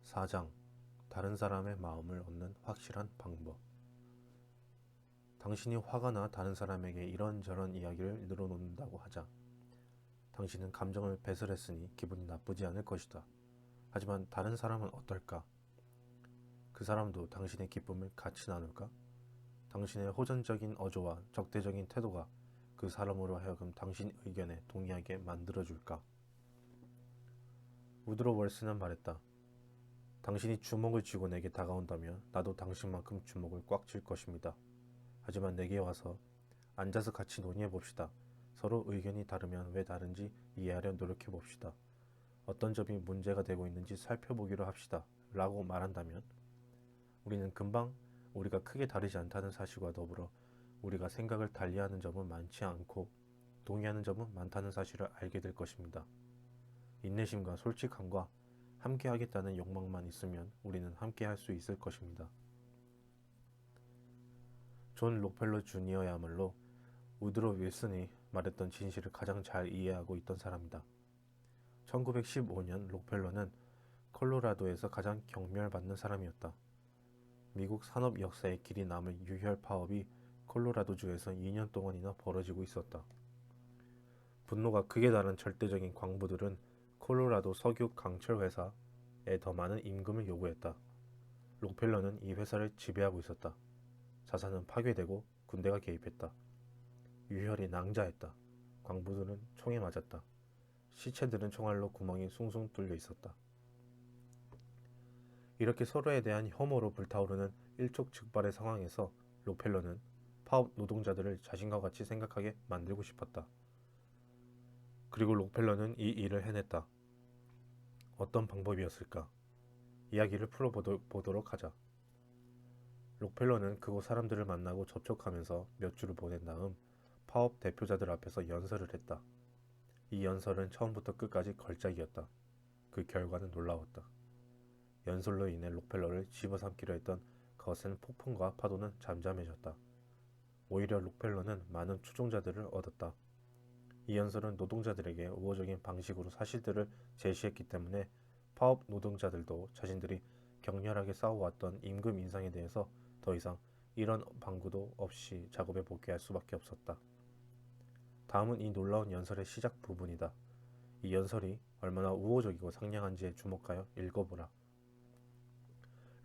4장. 다른 사람의 마음을 얻는 확실한 방법. 당신이 화가 나 다른 사람에게 이런저런 이야기를 늘어놓는다고 하자. 당신은 감정을 배설했으니 기분이 나쁘지 않을 것이다. 하지만 다른 사람은 어떨까? 그 사람도 당신의 기쁨을 같이 나눌까? 당신의 호전적인 어조와 적대적인 태도가 그 사람으로 하여금 당신 의견에 동의하게 만들어줄까? 우드로 월스는 말했다. 당신이 주먹을 쥐고 내게 다가온다면 나도 당신만큼 주먹을 꽉 쥘 것입니다. 하지만 내게 와서 앉아서 같이 논의해 봅시다. 서로 의견이 다르면 왜 다른지 이해하려 노력해 봅시다. 어떤 점이 문제가 되고 있는지 살펴보기로 합시다. 라고 말한다면 우리는 금방 우리가 크게 다르지 않다는 사실과 더불어 우리가 생각을 달리하는 점은 많지 않고 동의하는 점은 많다는 사실을 알게 될 것입니다. 인내심과 솔직함과 함께 하겠다는 욕망만 있으면 우리는 함께 할 수 있을 것입니다. 존 록펠러 주니어야말로 우드로 윌슨이 말했던 진실을 가장 잘 이해하고 있던 사람이다. 1915년 록펠러는 콜로라도에서 가장 경멸받는 사람이었다. 미국 산업 역사에 길이 남을 유혈 파업이 콜로라도주에서 2년 동안이나 벌어지고 있었다. 분노가 극에 달한 절대적인 광부들은 콜로라도 석유 강철 회사에 더 많은 임금을 요구했다. 록펠러는 이 회사를 지배하고 있었다. 자산은 파괴되고 군대가 개입했다. 유혈이 낭자했다. 광부들은 총에 맞았다. 시체들은 총알로 구멍이 숭숭 뚫려 있었다. 이렇게 서로에 대한 혐오로 불타오르는 일촉즉발의 상황에서 록펠러는 파업 노동자들을 자신과 같이 생각하게 만들고 싶었다. 그리고 록펠러는 이 일을 해냈다. 어떤 방법이었을까? 이야기를 풀어보도록 하자. 록펠러는 그곳 사람들을 만나고 접촉하면서 몇 주를 보낸 다음 파업 대표자들 앞에서 연설을 했다. 이 연설은 처음부터 끝까지 걸작이었다. 그 결과는 놀라웠다. 연설로 인해 록펠러를 집어삼키려 했던 거센 폭풍과 파도는 잠잠해졌다. 오히려 록펠러는 많은 추종자들을 얻었다. 이 연설은 노동자들에게 우호적인 방식으로 사실들을 제시했기 때문에 파업 노동자들도 자신들이 격렬하게 싸워왔던 임금 인상에 대해서 더 이상 이런 방구도 없이 작업에 복귀할 수밖에 없었다. 다음은 이 놀라운 연설의 시작 부분이다. 이 연설이 얼마나 우호적이고 상냥한지에 주목하여 읽어보라.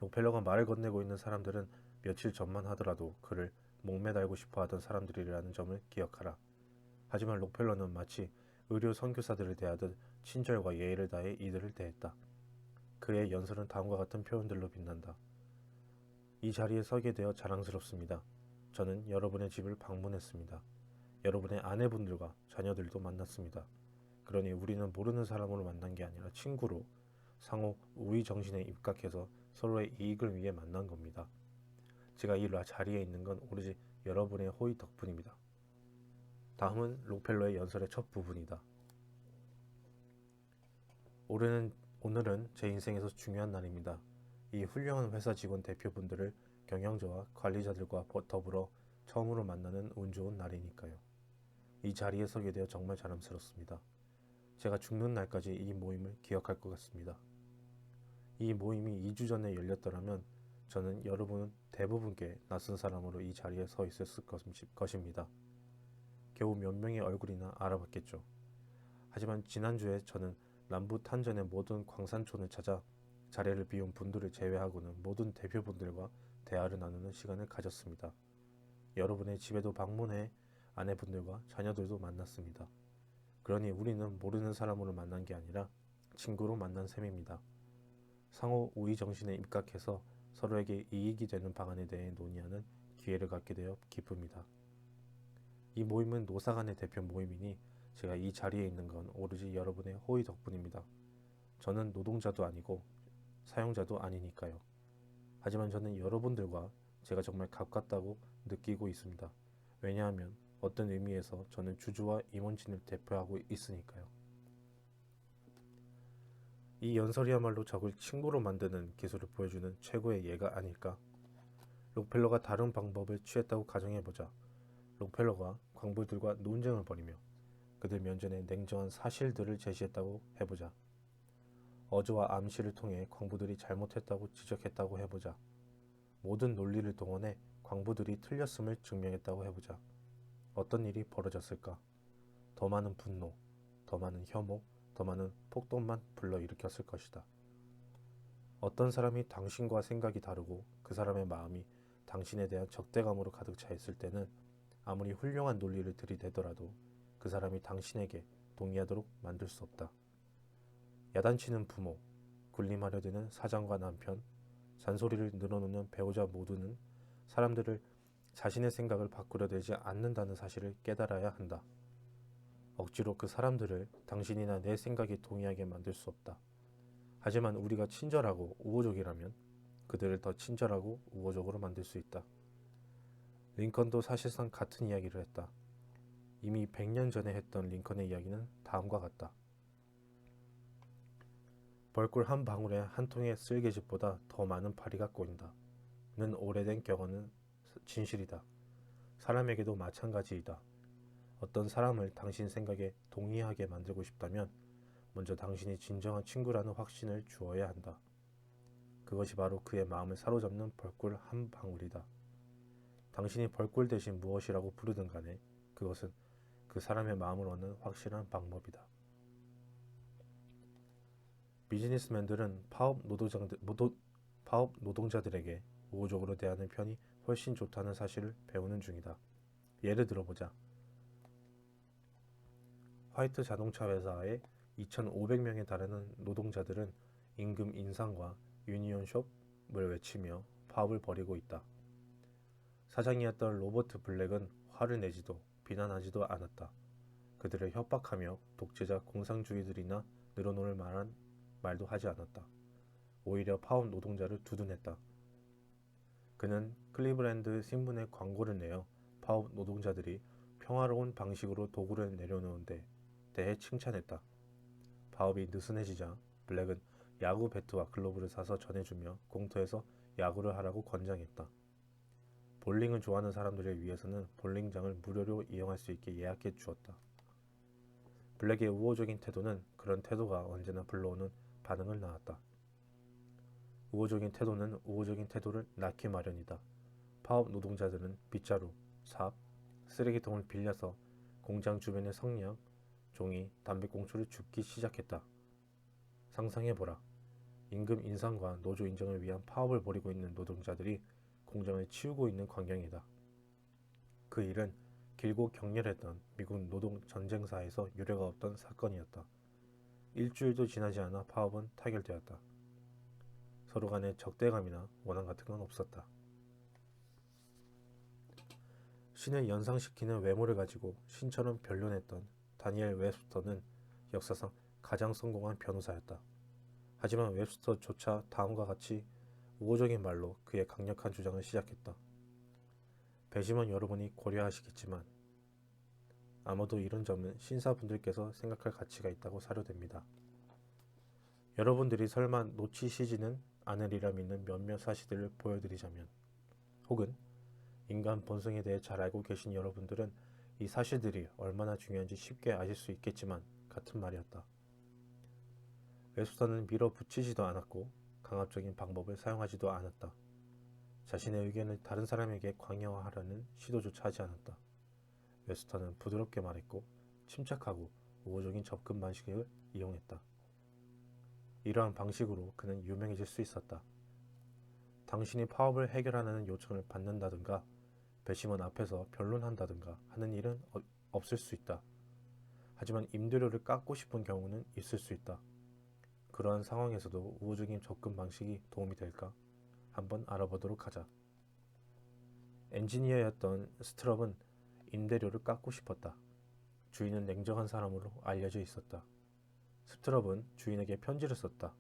록펠러가 말을 건네고 있는 사람들은 며칠 전만 하더라도 그를 목매달고 싶어하던 사람들이라는 점을 기억하라. 하지만 록펠러는 마치 의료 선교사들을 대하듯 친절과 예의를 다해 이들을 대했다. 그의 연설은 다음과 같은 표현들로 빛난다. 이 자리에 서게 되어 자랑스럽습니다. 저는 여러분의 집을 방문했습니다. 여러분의 아내분들과 자녀들도 만났습니다. 그러니 우리는 모르는 사람으로 만난 게 아니라 친구로 상호 우위 정신에 입각해서 서로의 이익을 위해 만난 겁니다. 제가 이 자리에 있는 건 오로지 여러분의 호의 덕분입니다. 다음은 록펠러의 연설의 첫 부분이다. 오늘은 제 인생에서 중요한 날입니다. 이 훌륭한 회사 직원 대표분들을 경영자와 관리자들과 더불어 처음으로 만나는 운 좋은 날이니까요. 이 자리에 서게 되어 정말 자랑스럽습니다. 제가 죽는 날까지 이 모임을 기억할 것 같습니다. 이 모임이 2주 전에 열렸더라면 저는 여러분 대부분께 낯선 사람으로 이 자리에 서 있었을 것입니다. 겨우 몇 명의 얼굴이나 알아봤겠죠. 하지만 지난주에 저는 남부 탄전의 모든 광산촌을 찾아 자리를 비운 분들을 제외하고는 모든 대표분들과 대화를 나누는 시간을 가졌습니다. 여러분의 집에도 방문해 아내분들과 자녀들도 만났습니다. 그러니 우리는 모르는 사람으로 만난 게 아니라 친구로 만난 셈입니다. 상호 우위 정신에 입각해서 서로에게 이익이 되는 방안에 대해 논의하는 기회를 갖게 되어 기쁩니다. 이 모임은 노사간의 대표 모임이니 제가 이 자리에 있는 건 오로지 여러분의 호의 덕분입니다. 저는 노동자도 아니고 사용자도 아니니까요. 하지만 저는 여러분들과 제가 정말 가깝다고 느끼고 있습니다. 왜냐하면 어떤 의미에서 저는 주주와 임원진을 대표하고 있으니까요. 이 연설이야말로 적을 친구로 만드는 기술을 보여주는 최고의 예가 아닐까? 록펠러가 다른 방법을 취했다고 가정해보자. 록펠러가 광부들과 논쟁을 벌이며 그들 면전에 냉정한 사실들을 제시했다고 해보자. 어조와 암시를 통해 광부들이 잘못했다고 지적했다고 해보자. 모든 논리를 동원해 광부들이 틀렸음을 증명했다고 해보자. 어떤 일이 벌어졌을까? 더 많은 분노, 더 많은 혐오, 더 많은 폭동만 불러일으켰을 것이다. 어떤 사람이 당신과 생각이 다르고 그 사람의 마음이 당신에 대한 적대감으로 가득 차 있을 때는 아무리 훌륭한 논리를 들이대더라도 그 사람이 당신에게 동의하도록 만들 수 없다. 야단치는 부모, 군림하려 드는 사장과 남편, 잔소리를 늘어놓는 배우자 모두는 사람들을 자신의 생각을 바꾸려 들지 않는다는 사실을 깨달아야 한다. 억지로 그 사람들을 당신이나 내 생각에 동의하게 만들 수 없다. 하지만 우리가 친절하고 우호적이라면 그들을 더 친절하고 우호적으로 만들 수 있다. 링컨도 사실상 같은 이야기를 했다. 이미 100년 전에 했던 링컨의 이야기는 다음과 같다. 벌꿀 한 방울에 한 통의 쓸개즙보다 더 많은 파리가 꼬인다. 는 오래된 격언은 진실이다. 사람에게도 마찬가지이다. 어떤 사람을 당신 생각에 동의하게 만들고 싶다면 먼저 당신이 진정한 친구라는 확신을 주어야 한다. 그것이 바로 그의 마음을 사로잡는 벌꿀 한 방울이다. 당신이 벌꿀 대신 무엇이라고 부르든 간에 그것은 그 사람의 마음을 얻는 확실한 방법이다. 비즈니스맨들은 파업 노동자들에게 우호적으로 대하는 편이 훨씬 좋다는 사실을 배우는 중이다. 예를 들어보자. 화이트 자동차 회사의 2,500명에 달하는 노동자들은 임금 인상과 유니온숍을 외치며 파업을 벌이고 있다. 사장이었던 로버트 블랙은 화를 내지도 비난하지도 않았다. 그들을 협박하며 독재자 공산주의들이나 늘어놓을 만한 말도 하지 않았다. 오히려 파업 노동자를 두둔했다. 그는 클리브랜드 신문에 광고를 내어 파업 노동자들이 평화로운 방식으로 도구를 내려놓은데 대해 칭찬했다. 파업이 느슨해지자 블랙은 야구 배트와 글러브를 사서 전해주며 공터에서 야구를 하라고 권장했다. 볼링을 좋아하는 사람들을 위해서는 볼링장을 무료로 이용할 수 있게 예약해 주었다. 블랙의 우호적인 태도는 그런 태도가 언제나 불러오는 반응을 낳았다. 우호적인 태도는 우호적인 태도를 낳기 마련이다. 파업 노동자들은 빗자루, 삽, 쓰레기통을 빌려서 공장 주변의 성냥, 종이, 담배꽁초를 줍기 시작했다. 상상해보라. 임금 인상과 노조 인정을 위한 파업을 벌이고 있는 노동자들이 공장을 치우고 있는 광경이다. 그 일은 길고 격렬했던 미국 노동 전쟁사에서 유례가 없던 사건이었다. 일주일도 지나지 않아 파업은 타결되었다. 서로 간의 적대감이나 원한 같은 건 없었다. 신을 연상시키는 외모를 가지고 신처럼 변론했던 다니엘 웹스터는 역사상 가장 성공한 변호사였다. 하지만 웹스터조차 다음과 같이 우호적인 말로 그의 강력한 주장을 시작했다. 배심원 여러분이 고려하시겠지만 아마도 이런 점은 신사분들께서 생각할 가치가 있다고 사료됩니다. 여러분들이 설마 놓치시지는 않으리라 믿는 몇몇 사실들을 보여드리자면, 혹은 인간 본성에 대해 잘 알고 계신 여러분들은 이 사실들이 얼마나 중요한지 쉽게 아실 수 있겠지만 같은 말이었다. 웹스터는 밀어붙이지도 않았고 강압적인 방법을 사용하지도 않았다. 자신의 의견을 다른 사람에게 강요하려는 시도조차 하지 않았다. 웹스터는 부드럽게 말했고 침착하고 우호적인 접근 방식을 이용했다. 이러한 방식으로 그는 유명해질 수 있었다. 당신이 파업을 해결하라는 요청을 받는다든가 배심원 앞에서 변론한다든가 하는 일은 없을 수 있다. 하지만 임대료를 깎고 싶은 경우는 있을 수 있다. 그러한 상황에서도 우호적인 접근 방식이 도움이 될까? 한번 알아보도록 하자. 엔지니어였던 스트럽은 임대료를 깎고 싶었다. 주인은 냉정한 사람으로 알려져 있었다. 스트럽은 주인에게 편지를 썼다.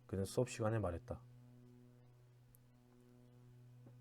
그는 수업 시간에 말했다.